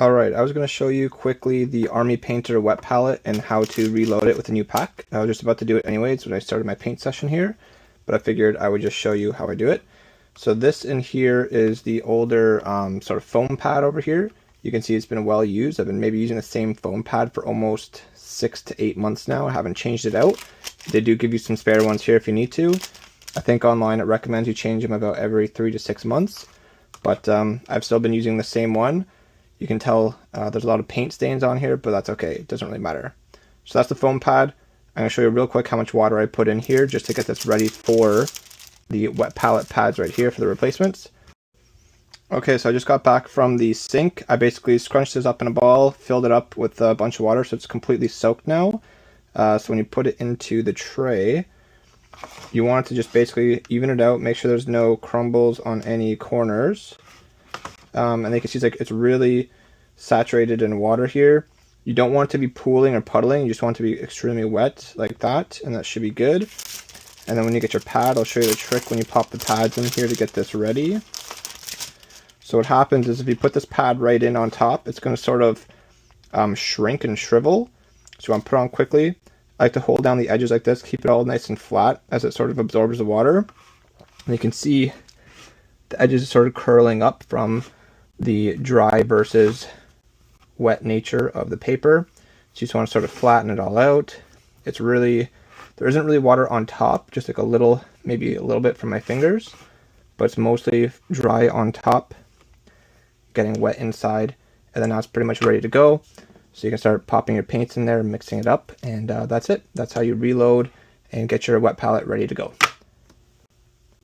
Alright, I was going to show you quickly the Army Painter wet palette and how to reload it with a new pack. I was just about to do it anyways when I started my paint session here, but I figured I would just show you how I do it. So this in here is the older sort of foam pad over here. You can see it's been well used. I've been maybe using the same foam pad for almost 6 to 8 months now. I haven't changed it out. They do give you some spare ones here if you need to. I think online it recommends you change them about every 3 to 6 months, but I've still been using the same one. You can tell there's a lot of paint stains on here, but that's okay. It doesn't really matter. So that's the foam pad. I'm going to show you real quick how much water I put in here just to get this ready for the wet palette pads right here for the replacements. Okay, so I just got back from the sink. I basically scrunched this up in a ball, filled it up with a bunch of water so it's completely soaked now. So when you put it into the tray, you want to just basically even it out, make sure there's no crumbles on any corners. And you can see it's really saturated in water here. You don't want it to be pooling or puddling, you just want it to be extremely wet like that, and that should be good. And then when you get your pad, I'll show you the trick when you pop the pads in here to get this ready. So what happens is if you put this pad right in on top, it's going to sort of shrink and shrivel. So you want to put it on quickly. I like to hold down the edges like this, keep it all nice and flat as it sort of absorbs the water. And you can see the edges are sort of curling up from the dry versus wet nature of the paper. So you just want to sort of flatten it all out. It's really, there isn't really water on top, just like a little, maybe a little bit from my fingers, but it's mostly dry on top, getting wet inside, and then now it's pretty much ready to go. So you can start popping your paints in there, mixing it up, and that's it. That's how you reload and get your wet palette ready to go.